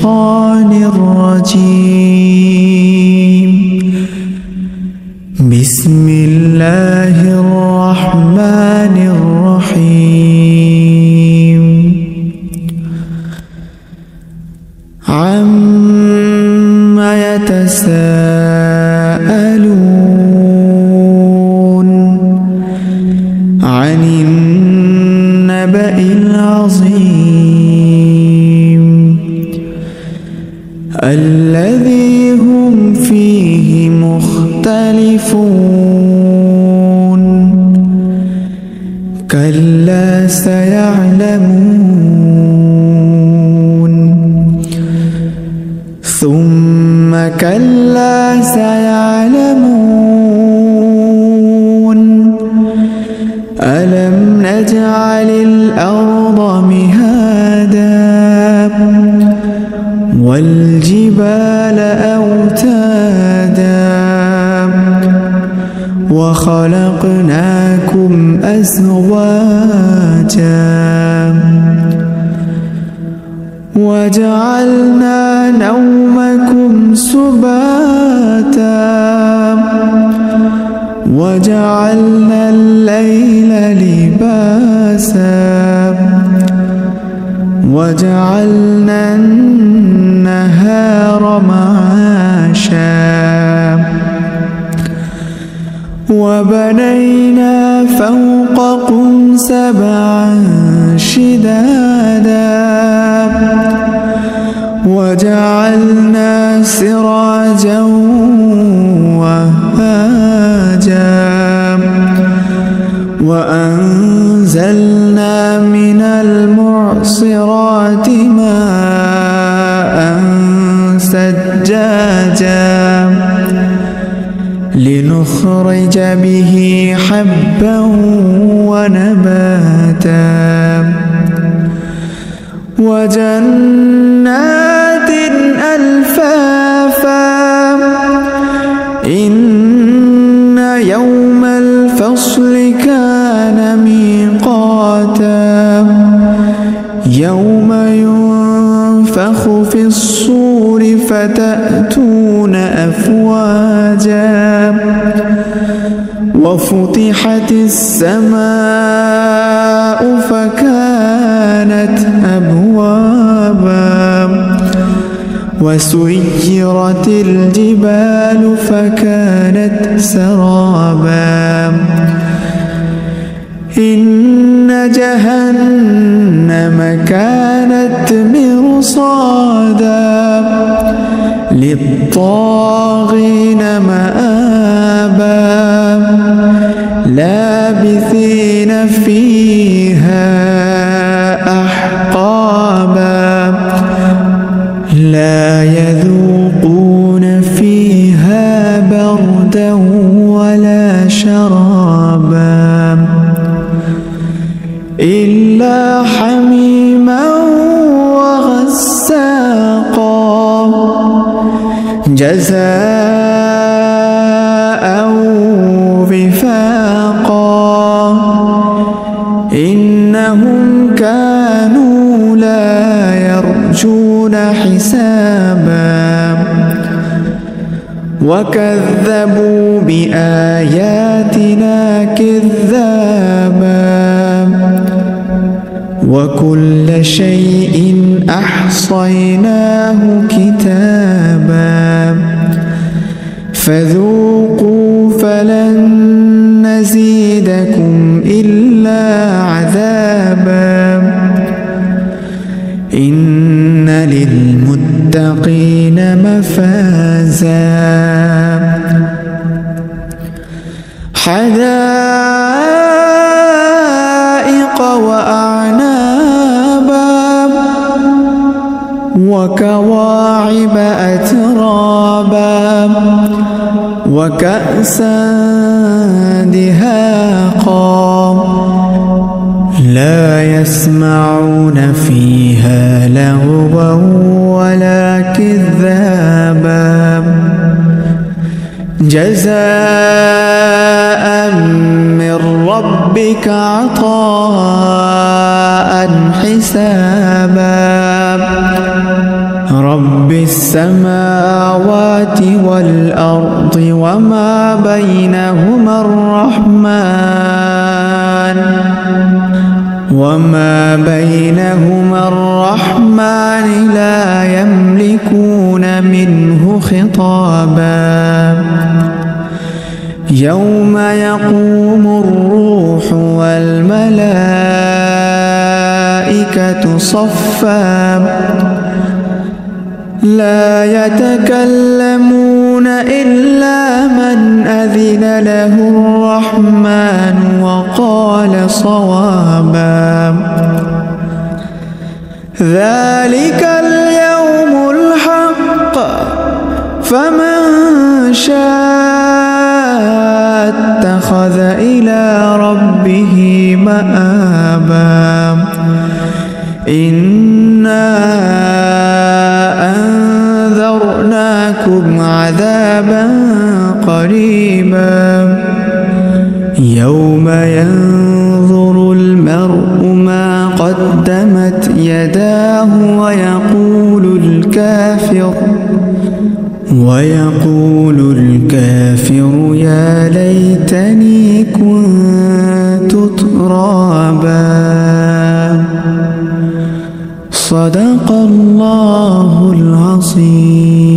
الشيطان الرجيم. بسم الله الرحمن الرحيم. عما يتساءلون عن النبأ العظيم الذي هم فيه مختلفون. كلا سيعلمون ثم كلا سيعلمون ألم نجعل الأرض مهادا والجبال أوتادا وخلقناكم أزواجا وجعلنا نومكم سباتا وجعلنا الليل لباسا وجعلنا النهار معاشا وبنينا فوقكم سبعا شدادا وجعلنا سراجا وهاجا وأنزلنا من المعصرات ماء ثجاجا لنخرج به حبا ونباتا وجنات ألفافا إن يوم الفصل كان ميقاتا يوم ينفخ في الصور فتأتون أفواجا وفتحت السماء فكانت أبوابا وسيرت الجبال فكانت سرابا إن جهنم كانت مرصادا للطاغين مآبا لابثين فيها أحقابا لا يذوقون فيها بردا ولا شرابا إلا حميما وغساقا جزاء وفاقا إنهم كانوا لا يرجون حسابا وكذبوا بآياتنا كذابا وكل شيء أحصيناه كتابا فذوقوا فلن نزيدكم إلا عذابا إن للمتقين مفازا حدائق وأعنابا وكواعب أترابا وكأسا دهاقا لا يسمعون فيها لغوا ولا كذابا جزاء من ربك عطاء حسابا رب السماوات والأرض وما بينهما الرحمن لا يملكون منه خطابا يوم يقوم الروح والملائكة صفا لا يتكلمون إلا من أذن له الرحمن وقال صوابا ذلك اليوم الحق فمن شاء اتخذ إلى ربه مآبا إنا أنذرناكم عذابا قريبا يوم ينظر المرء ما قدمت يداه ويقول الكافر يا ليتني كنت ترابا. صدق الله العظيم.